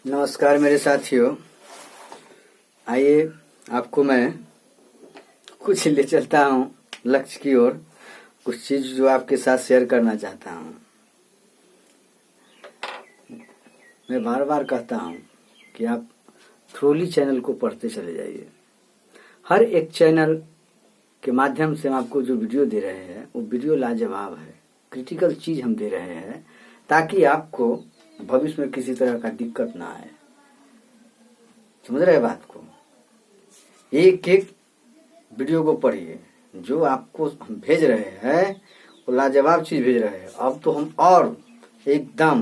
नमस्कार मेरे साथियों। आइए आपको मैं कुछ ले चलता हूँ लक्ष्य की ओर, कुछ चीज जो आपके साथ शेयर करना चाहता हूँ। मैं बार बार कहता हूँ कि आप थ्रोली चैनल को पढ़ते चले जाइए। हर एक चैनल के माध्यम से हम आपको जो वीडियो दे रहे हैं वो वीडियो लाजवाब है, क्रिटिकल चीज हम दे रहे हैं ताकि आपको भविष्य में किसी तरह का दिक्कत ना आए। समझ रहे बात को? एक एक वीडियो को पढ़िए, जो आपको हम भेज रहे हैं वो लाजवाब चीज भेज रहे हैं। अब तो हम और एकदम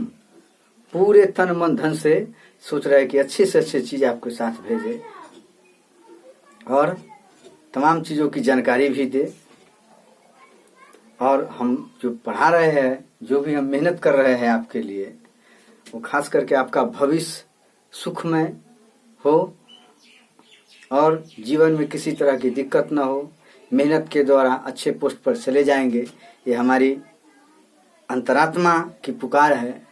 पूरे तन मन धन से सोच रहे हैं कि अच्छे से अच्छे चीज आपके साथ भेजे और तमाम चीजों की जानकारी भी दे। और हम जो पढ़ा रहे हैं, जो भी हम मेहनत कर रहे हैं आपके लिए, वो खास करके आपका भविष्य सुखमय हो और जीवन में किसी तरह की दिक्कत ना हो, मेहनत के द्वारा अच्छे पोस्ट पर चले जाएंगे। ये हमारी अंतरात्मा की पुकार है।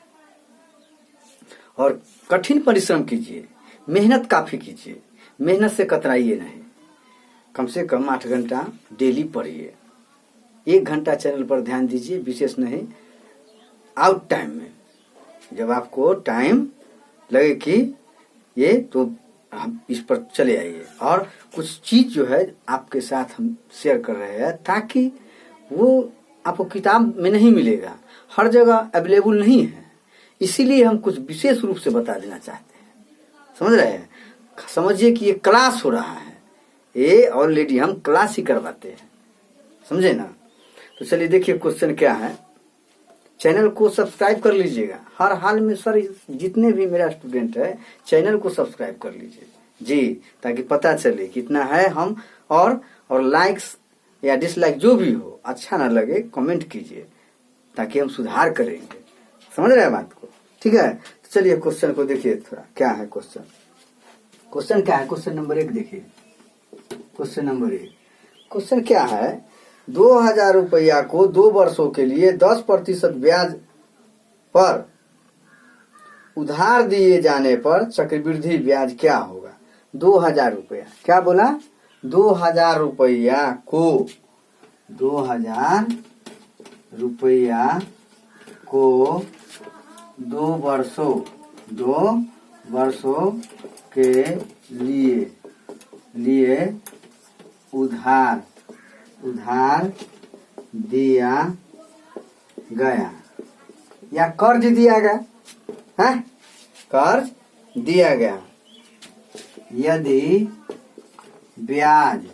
और कठिन परिश्रम कीजिए, मेहनत काफी कीजिए, मेहनत से कतराइए नहीं। कम से कम 8 घंटा डेली पढ़िए, 1 घंटा चैनल पर ध्यान दीजिए, विशेष नहीं, आउट टाइम में जब आपको टाइम लगे कि ये तो हम इस पर चले आइए। और कुछ चीज जो है आपके साथ हम शेयर कर रहे हैं ताकि वो आपको किताब में नहीं मिलेगा, हर जगह अवेलेबल नहीं है, इसीलिए हम कुछ विशेष रूप से बता देना चाहते हैं। समझ रहे हैं? समझिए कि ये क्लास हो रहा है, ये ऑलरेडी हम क्लास ही करवाते हैं, समझे ना? तो चलिए देखिए क्वेश्चन क्या है। चैनल को सब्सक्राइब कर लीजिएगा हर हाल में। सर जितने भी मेरा स्टूडेंट है चैनल को सब्सक्राइब कर लीजिए जी, ताकि पता चले कितना है हम। और लाइक्स या डिसलाइक जो भी हो, अच्छा ना लगे कमेंट कीजिए ताकि हम सुधार करेंगे। समझ रहे हैं बात को? ठीक है, तो चलिए क्वेश्चन को देखिए थोड़ा। क्या है क्वेश्चन? क्वेश्चन क्या है? क्वेश्चन नंबर 1 देखिए। क्वेश्चन नंबर 1 क्वेश्चन क्या है? 2000 रुपया को 2 वर्षों के लिए 10% ब्याज पर उधार दिए जाने पर चक्रवृद्धि ब्याज क्या होगा? 2000 रुपया, क्या बोला? 2000 रुपया को 2000 रुपया को 2 वर्षों के लिए उधार दिया गया या कर्ज दिया गया है? कर्ज दिया गया यदि ब्याज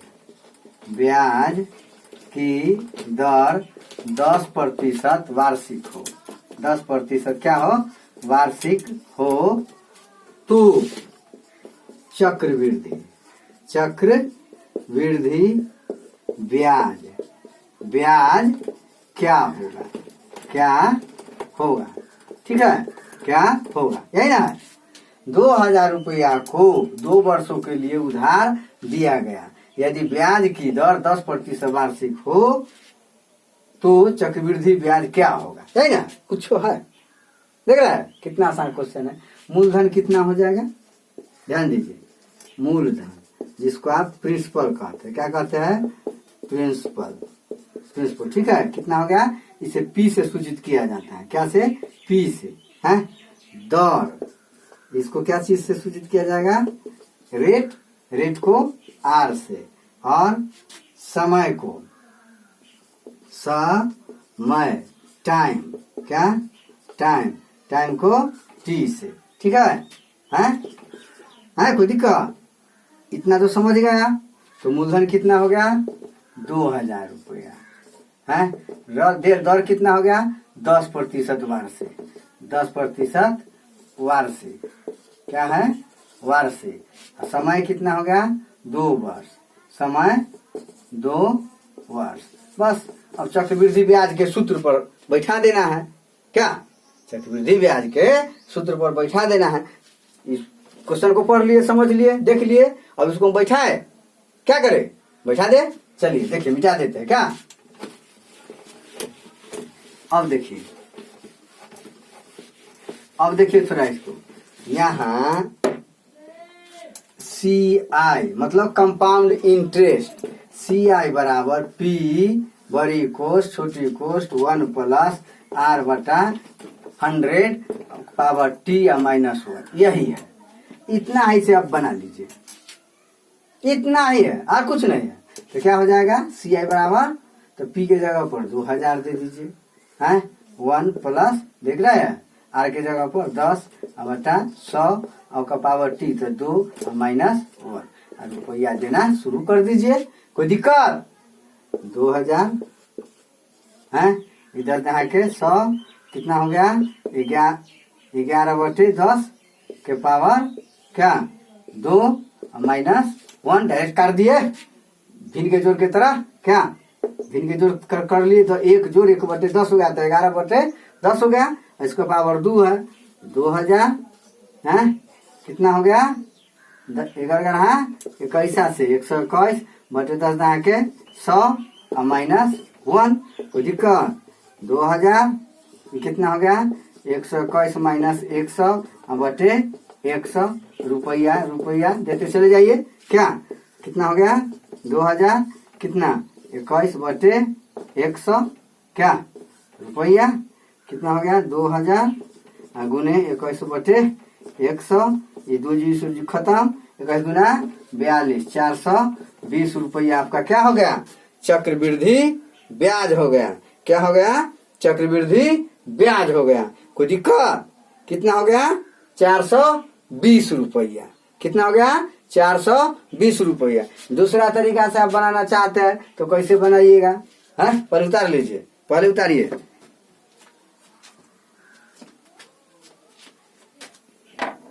की दर 10% वार्षिक हो। 10% क्या हो? वार्षिक हो तो चक्रवृद्धि ब्याज क्या होगा? ठीक है, क्या होगा? यही ना। 2000 रुपया को 2 वर्षों के लिए उधार दिया गया, यदि ब्याज की दर 10% वार्षिक हो तो चक्रवृद्धि ब्याज क्या होगा? यही ना। कुछ है? देख रहा है कितना आसान क्वेश्चन है। मूलधन कितना हो जाएगा? ध्यान दीजिए, मूलधन जिसको आप प्रिंसिपल कहते हैं। क्या कहते हैं? प्रिंसिपल। ठीक है, कितना हो गया? इसे पी से सूचित किया जाता है। क्या से? पी से है। दर, इसको क्या चीज से सूचित किया जाएगा? रेट को आर से। और समय को टाइम, क्या? टाइम को टी से। ठीक है कोई दिक्कत? इतना तो समझ गया। तो मूलधन कितना हो गया? 2000 रुपया है। दर कितना हो गया? 10% वार्षिक। 10% वार्षिक, क्या है? वार्षिक। समय कितना हो गया? 2 वर्ष। समय 2 वर्ष। बस अब चक्रवृद्धि ब्याज के सूत्र पर बैठा देना है। क्या? चक्रवृद्धि ब्याज के सूत्र पर बैठा देना है। इस क्वेश्चन को पढ़ लिए, समझ लिए, देख लिए, अब इसको बैठाए। क्या करे? बैठा दे। चलिए देखिए, मिटा देते हैं क्या? अब देखिए थोड़ा इसको। यहाँ CI मतलब कंपाउंड इंटरेस्ट, CI बराबर P बड़ी कोस्ट छोटी कोस्ट 1 प्लस R बटा 100 पावर T या -1, यही है। इतना ही से आप बना लीजिए, इतना ही है और कुछ नहीं है। तो क्या हो जाएगा CI बराबर, तो P के जगह पर 2000 दे दीजिए, है 1 प्लस देख रहे हैं R के जगह पर 10 बटा 100 और का पावर T तो 2 और -1 और रुपया देना शुरू कर दीजिए। कोई दिक्कत? 2000 है इधर यहाँ के 100 कितना हो गया 11 बटे 10 के पावर क्या 2 और -1 डायरेक्ट कर दिए भिन्न के जोड़ की तरह। क्या भिन्न के जोड़ कर लिए तो 1 जोड़ 1 बटे 10 हो गया, तो 11 बटे 10 हो गया। इसका पावर 2 है 2000 है कितना हो गया 21 से 121 बटे 10 यहाँ के 100 और -1। कोई दिक्कत? 2000 कितना हो गया 121 माइनस 100 बटे 100 रुपया देते चले जाइए। क्या कितना हो गया 2000 कितना 21 बटे 100 क्या रुपया कितना हो गया 2000 गुने 21 बटे 100, ये 2 जी खत्म, 21 गुना 42 420 रुपया आपका क्या हो गया चक्रवृद्धि ब्याज हो गया। क्या हो गया चक्रवृद्धि ब्याज हो गया। कोई दिक्कत? कितना हो गया 420 रुपया। कितना हो गया 420 रुपया। दूसरा तरीका से आप बनाना चाहते हैं तो कैसे बनाइएगा? पहले उतार लीजिए, पहले उतारिए।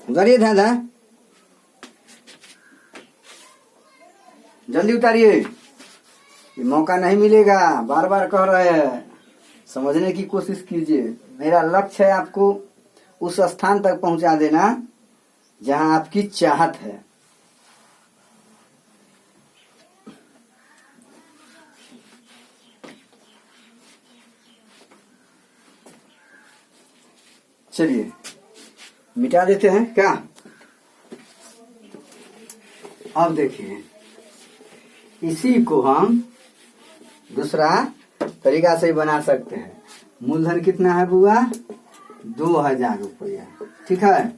उतारिए ध्यान जल्दी उतारिए, ये मौका नहीं मिलेगा, बार बार कह रहे हैं। समझने की कोशिश कीजिए। मेरा लक्ष्य है आपको उस स्थान तक पहुंचा देना जहां आपकी चाहत है। चलिए मिटा देते हैं क्या। अब देखिए इसी को हम दूसरा तरीका से बना सकते हैं। मूलधन कितना है बुआ 2000 रुपया, ठीक है।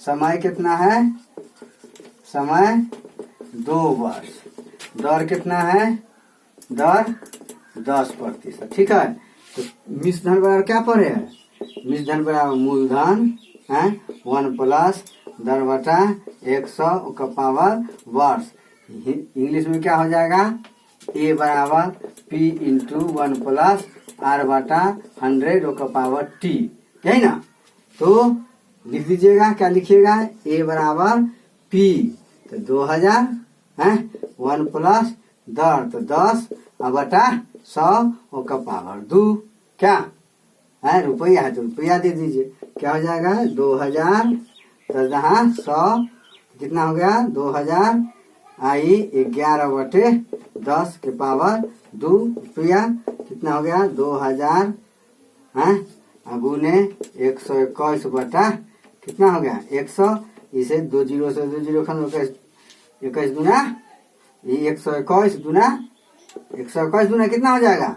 समय कितना है समय 2 वर्ष, दर कितना है दर 10%, ठीक है। तो मिश्र धन बराबर क्या पड़े है मिश्र धन बराबर मूलधन है 1 प्लस दर बटा 100 का पावर वर्ष। इंग्लिश में क्या हो जाएगा ए बराबर P इंटू 1 प्लस R बटा 100 का पावर T, यही ना। तो लिख दीजिएगा, क्या लिखिएगा ए बराबर P तो 2000 है 1 प्लस दर तो 10 बटा 100 का पावर 2 क्या है रुपया है तो रुपया दे दीजिए। क्या हो जाएगा 2000 तो जहाँ 100 कितना हो गया 2000 आई 11 बटे 10 के पावर 2 रुपया कितना हो गया 2000 है गुने 121 बटा कितना हो गया 100, इसे 2 जीरो से 2 जीरो खत्म 21 गुना 121 गुना 121 गुना कितना हो जाएगा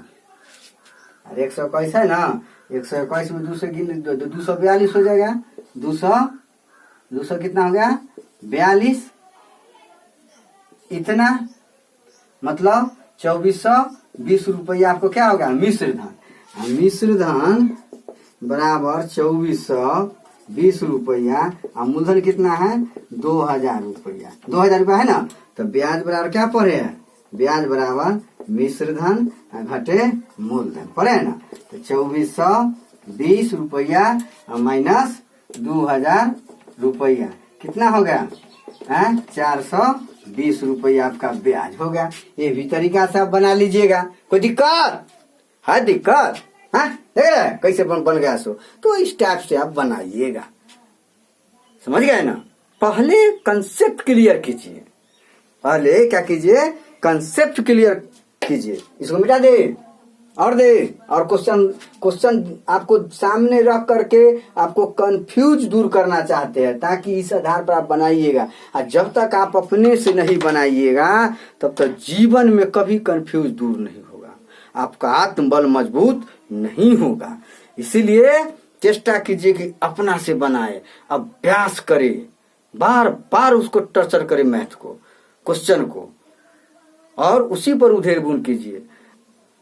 अरे 121 है ना 121 में 2 से गिन 242 हो जाएगा 200 कितना हो गया 42, इतना मतलब 2420 रुपया आपको क्या होगा मिश्र धन। मिश्र धन बराबर 2420 रुपया और मूलधन कितना है 2000 रुपया। 2000 रुपया है ना, तो ब्याज बराबर क्या पड़े है ब्याज बराबर मिश्र धन घटे मूलधन पड़े है ना। तो 2420 रुपया माइनस 2000 रुपया कितना हो गया 420 रुपया आपका ब्याज हो गया। ये भी तरीका से आप बना लीजिएगा। कोई दिक्कत है दिक्कत देख रहे कैसे बन गया सो। तो इस टाइप से आप बनाइएगा, समझ गए ना। पहले कंसेप्ट क्लियर कीजिए, पहले क्या कीजिए कंसेप्ट क्लियर कीजिए। इसको मिटा दे और दे, और क्वेश्चन आपको सामने रख करके आपको कंफ्यूज दूर करना चाहते हैं, ताकि इस आधार पर आप बनाइएगा। और जब तक आप अपने से नहीं बनाइएगा तब तक जीवन में कभी कंफ्यूज दूर नहीं होगा, आपका आत्मबल मजबूत नहीं होगा। इसीलिए चेष्टा कीजिए कि अपना से बनाए, अभ्यास करे, बार बार उसको टर्चर करे, मैथ को, क्वेश्चन को, और उसी पर उधेड़-बुन कीजिए।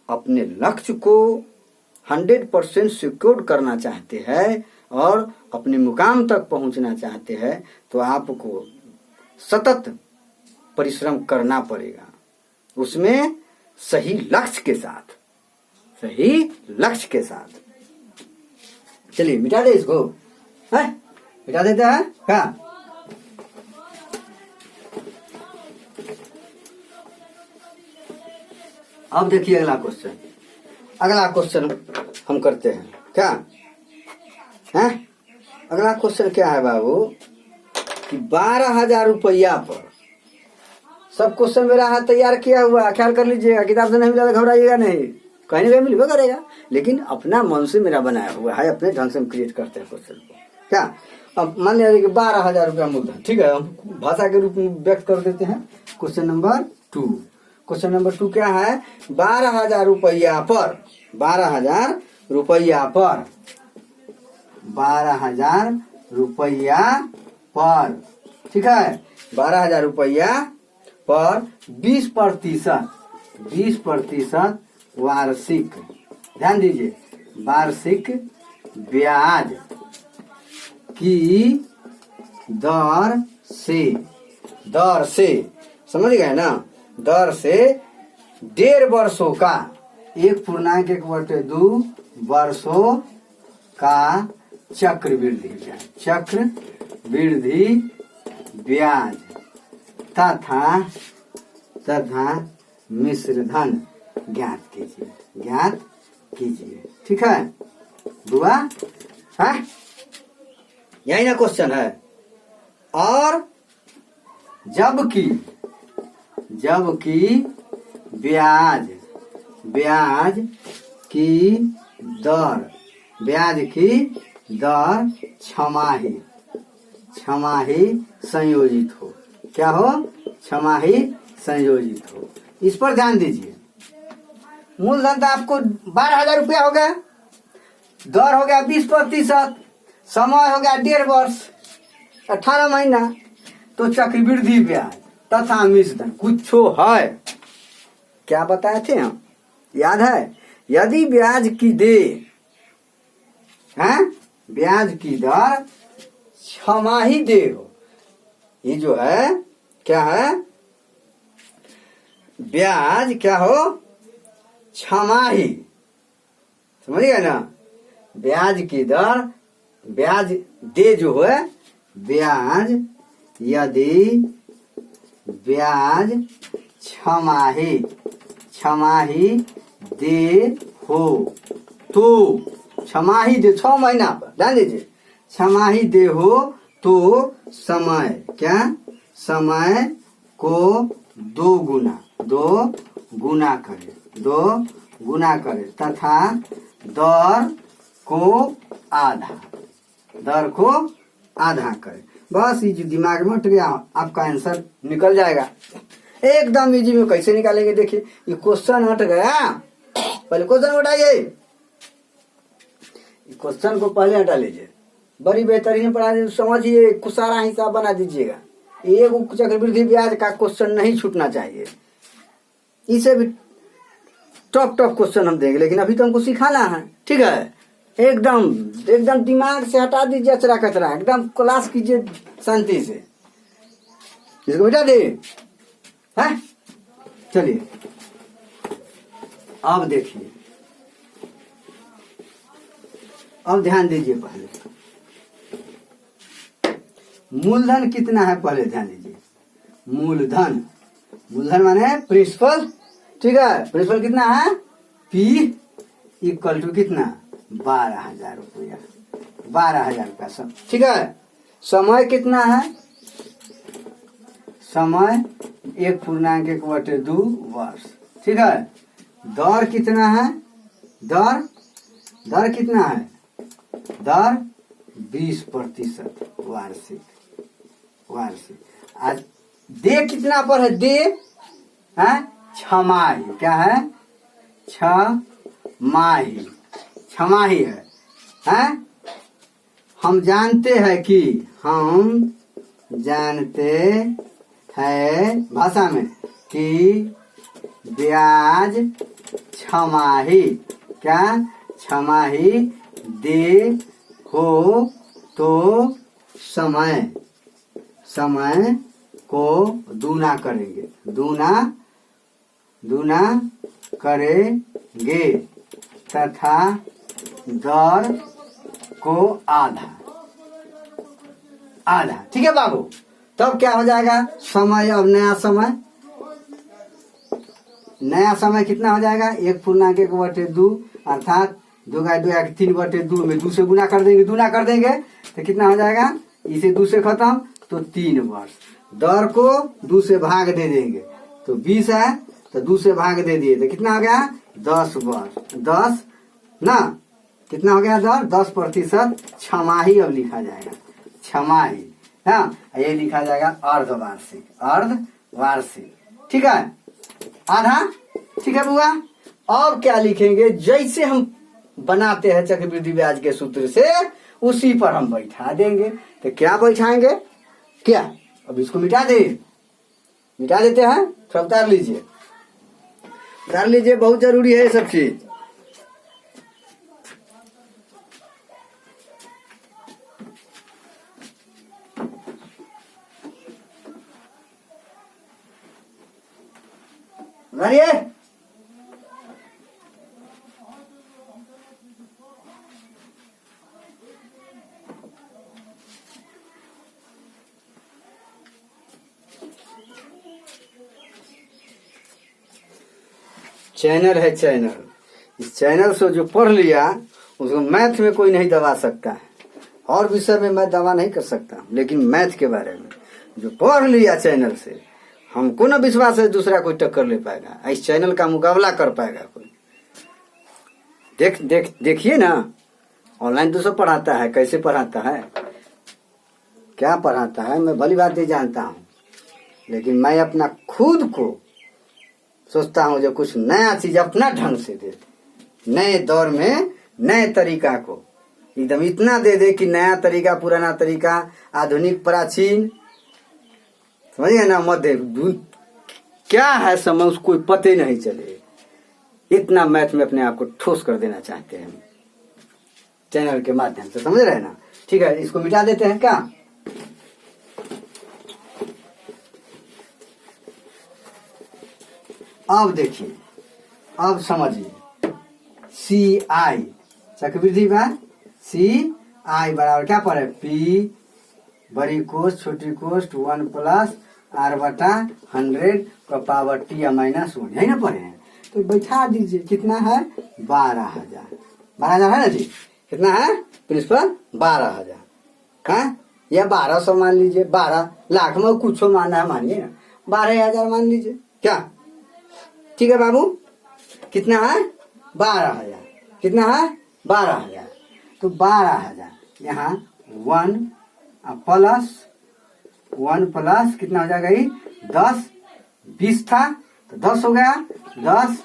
अपने लक्ष्य को 100% सिक्योर करना चाहते हैं और अपने मुकाम तक पहुंचना चाहते हैं तो आपको सतत परिश्रम करना पड़ेगा, उसमें सही लक्ष्य के साथ, सही लक्ष्य के साथ। चलिए मिटा दे इसको, है मिटा देते हैं क्या? अब देखिए अगला क्वेश्चन हम करते हैं क्या है? अगला क्वेश्चन क्या है बाबू कि 12,000 रुपया पर, सब क्वेश्चन मेरा हाथ तैयार किया हुआ, ख्याल कर लीजिएगा, किताब से नहीं मिला तो घबराइएगा नहीं, कहीं ना कहीं मिलवा करेगा, लेकिन अपना मन से मेरा बनाया हुआ है, अपने ढंग से हम क्रिएट करते हैं क्वेश्चन को क्या। अब मान लिया कि 12,000 रुपया मूलधन, ठीक है, हम भाषा के रूप में व्यक्त कर देते हैं। क्वेश्चन नंबर 2 क्या है? 12,000 रुपया पर, 12,000 रुपया पर, 12,000 रुपया पर, ठीक है, 12,000 रुपया पर 20% वार्षिक, ध्यान दीजिए, वार्षिक ब्याज की दर से समझ गए ना, दर से 1.5 वर्षों का, 1.1/2 वर्षों का चक्रवृद्धि ब्याज तथा मिश्र धन ज्ञात कीजिए, ठीक है बुआ, है यही ना क्वेश्चन है। और जबकि ब्याज की दर छमाही संयोजित हो, क्या हो? छमाही संयोजित हो। इस पर ध्यान दीजिए। मूलधन तो आपको 12,000 रुपया हो गया, दर हो गया 20%, समय हो गया 1.5 वर्ष, 18 महीना, तो चक्रवृद्धि ब्याज तथा मिश्र धन कुछ है, क्या बताए थे हम, याद है? यदि ब्याज की दर छमाही दे हो, ये जो है क्या है, ब्याज क्या हो? छमाही, समझ गए ना, ब्याज की दर, ब्याज दे जो है, ब्याज यदि ब्याज छमाही दे हो तो, छमाही दे 6 महीना पर, ध्यान दीजिए, छमाही दे हो तो समय को 2 गुना करे तथा दर को आधा करे। बस ये जो दिमाग में उठ गया, आपका आंसर निकल जाएगा एकदम इजी में। कैसे निकालेंगे देखिए, ये क्वेश्चन हट गया, पहले क्वेश्चन हटाइए, क्वेश्चन को पहले हटा लीजिए, बड़ी बेहतरीन पढ़ा दीजिए, समझिए, सारा हिसाब बना दीजिएगा। एक चक्रवृद्धि ब्याज का क्वेश्चन नहीं छूटना चाहिए, इसे भी टॉप क्वेश्चन हम देंगे, लेकिन अभी तो हमको सिखाना है, ठीक है। एकदम दिमाग से हटा दीजिए अचरा कचरा, एकदम क्लास कीजिए शांति से, इसको मिटा दे, है? चलिए अब देखिए, अब ध्यान दीजिए, पहले मूलधन कितना है, पहले ध्यान दीजिए। मूलधन माने प्रिंसिपल, ठीक है, प्रिंसिपल कितना है? P इक्वल टू कितना? 12,000 रुपया, 12,000 का सब, ठीक है। समय कितना है? समय 1.1/2 वर्ष, ठीक है। दर कितना है? दर दर कितना है? दर 20% वार्षिक। वार्षिक। आज दे कितना पर है? दे है छमाही। क्या है? छमाही। छमाही है? हम जानते हैं कि, हम जानते हैं भाषा में कि ब्याज छमाही, क्या छमाही दे हो तो समय समय को दूना करेंगे, दूना करेंगे तथा दर को आधा। ठीक है बाबू। तब क्या हो जाएगा? समय, अब नया समय कितना हो जाएगा? 1/1/2 अर्थात 2×2 3/2 में 2 से गुना कर देंगे, दूना कर देंगे तो कितना हो जाएगा? इसे 2 से खत्म तो 3 वर्ष। दर को 2 से भाग दे देंगे तो 20 है, तो 2 से भाग दे दिए तो कितना हो गया? 10 वर्ष। 10 ना, कितना हो गया? दर 10%। छमाही अब लिखा जाएगा, छमाही। हाँ, ये लिखा जाएगा अर्धवार्षिक। अर्धवार्षिक, ठीक है। आधा, ठीक है बुआ। अब क्या लिखेंगे? जैसे हम बनाते हैं चक्रवृद्धि ब्याज के सूत्र से, उसी पर हम बैठा देंगे। तो क्या बैठाएंगे? क्या? अब इसको मिटा देते हैं। थोड़ा उतार लीजिए, बहुत जरूरी है ये सब चीज। उतारिए। चैनल है चैनल। इस चैनल से जो पढ़ लिया उसको मैथ में कोई नहीं दबा सकता है। और विषय में मैं दवा नहीं कर सकता, लेकिन मैथ के बारे में जो पढ़ लिया चैनल से, हमको ना विश्वास है दूसरा कोई टक्कर ले पाएगा, इस चैनल का मुकाबला कर पाएगा कोई। देखिए ना, ऑनलाइन तो सब पढ़ाता है। कैसे पढ़ाता है, क्या पढ़ाता है, मैं भली बात नहीं जानता हूँ, लेकिन मैं अपना खुद को सोचता हूँ जो कुछ नया चीज अपना ढंग से दे, नए दौर में नए तरीका को एकदम इतना दे कि नया तरीका, पुराना तरीका, आधुनिक, प्राचीन, समझिए ना, मध्य क्या है समय उसको पते नहीं चले। इतना मैथ में अपने आप को ठोस कर देना चाहते हैं चैनल के माध्यम से, समझ रहे ना। ठीक है, इसको मिटा देते हैं क्या? अब देखिए, अब समझिए, CI चक्रवृद्धि ब्याज, CI बराबर क्या पड़े? P बड़ी कोष्ठ छोटी कोष्ठ 1 + R/100 का पावर T -1, यही ना पढ़े हैं। तो बैठा दीजिए, कितना है? 12,000। 12,000 है ना जी? कितना है प्रिंसिपल? 12,000 है या 1200 मान लीजिए, 12 लाख में कुछ मानना है, मानिए ना, 12,000 मान लीजिए, क्या ठीक है बाबू? कितना है? 12,000। कितना है? 12,000। तो 12,000 यहाँ 1 प्लस कितना हो जाएगा? 10 20 था तो 10 हो गया। 10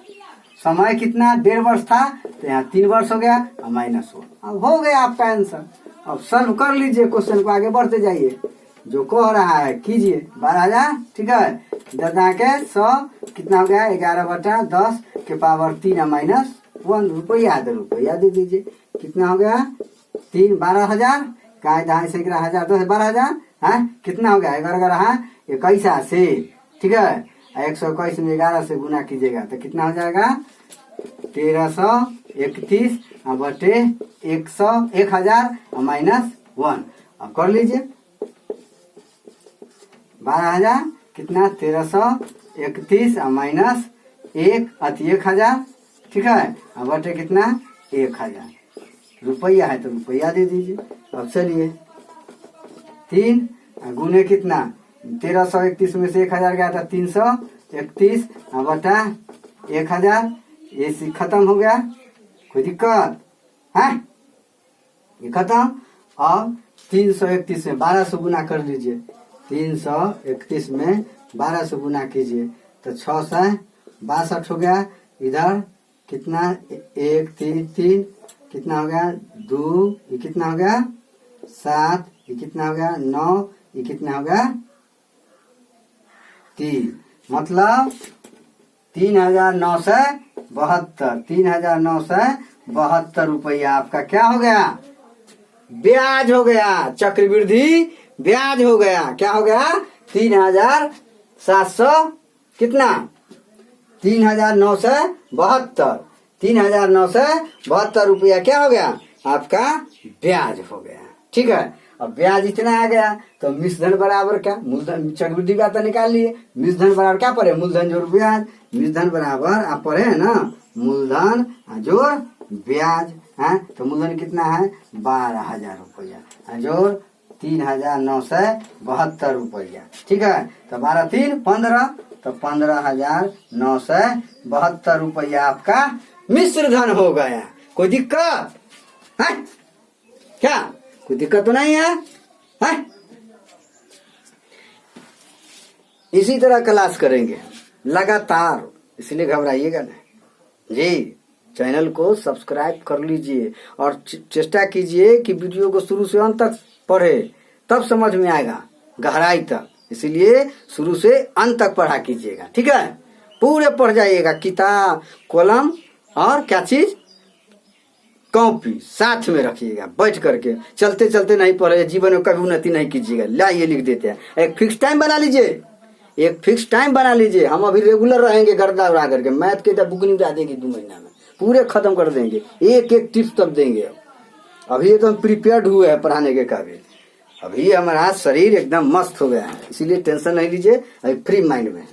समय कितना? 1.5 वर्ष था तो यहाँ 3 वर्ष हो गया, -1। अब हो गया आपका आंसर। अब सॉल्व कर लीजिए क्वेश्चन को, आगे बढ़ते जाइए, जो कह रहा है कीजिए। 12,000, ठीक है। 10 के 100 कितना हो गया? 11/10 के पावर 3 -1 रुपया। रुपया दे दीजिए, कितना हो गया? 12,000 का 11,000 10 12,000 है, कितना हो गया? 11 से, ठीक है। 121 में 11 से गुना कीजिएगा तो कितना हो जाएगा? 1331 बटे 1000 -1। अब कर लीजिए, 12,000 कितना? 1331 -1 ठीक है। अब बटे कितना? 1,000 रुपया है तो रुपया दे दीजिए। अब चलिए 3 गुने कितना? 1331 में से 1,000 गया था, 331 बटा 1,000, ये खत्म हो गया, कोई दिक्कत है? ये खत्म। अब 331 में 12 से गुना कर लीजिए। 331 में 12 से गुना कीजिए तो 6 से 62 हो गया। इधर कितना 1 3 3 कितना हो गया 2, ये कितना हो गया 7, ये कितना हो गया 9, ये कितना हो गया 3। मतलब 3972 3972 रुपया आपका क्या हो गया? ब्याज हो गया, चक्रवृद्धि ब्याज हो गया। क्या हो गया? 3700 कितना 3972 3972 रुपया क्या हो गया? आपका ब्याज हो गया। ठीक है। अब ब्याज इतना आ गया तो मिश्रधन बराबर क्या? मूलधन चक्रवृद्धि का तो निकाल लिए। मिश्रधन बराबर क्या पढ़े? मूलधन जोड़ ब्याज। मिश्रधन बराबर आप पढ़े है ना, मूलधन जोड़ ब्याज है। तो मूलधन कितना है? 12,000 रुपया जोड़ 3972 रुपया। ठीक है। तो 12 3 15 तो 15,972 रुपया आपका मिश्रधन हो गया। कोई दिक्कत है क्या? कोई दिक्कत तो नहीं है? इसी तरह क्लास करेंगे लगातार, इसलिए घबराइएगा नहीं जी। चैनल को सब्सक्राइब कर लीजिए और चेष्टा कीजिए कि वीडियो को शुरू से अंत तक पढ़े, तब समझ में आएगा गहराई तक। इसलिए शुरू से अंत तक पढ़ा कीजिएगा। ठीक है। पूरे पढ़ जाइएगा, किताब कलम और क्या चीज कॉपी साथ में रखिएगा बैठ करके। चलते चलते नहीं पढ़े, जीवन में कभी उन्नति नहीं कीजिएगा। लाइए लिख देते हैं। एक फिक्स टाइम बना लीजिए, एक फिक्स टाइम बना लीजिए। हम अभी रेगुलर रहेंगे गर्दा उड़ा करके। मैथ के तो बुक निपटा देंगे 2 महीना में, पूरे खत्म कर देंगे। एक एक टिप्स तब देंगे। अभी तो हम प्रिपेयर्ड हुए हैं पढ़ाने के काबिल। अभी हमारा शरीर एकदम मस्त हो गया है, इसीलिए टेंशन नहीं लीजिए। अभी फ्री माइंड में है।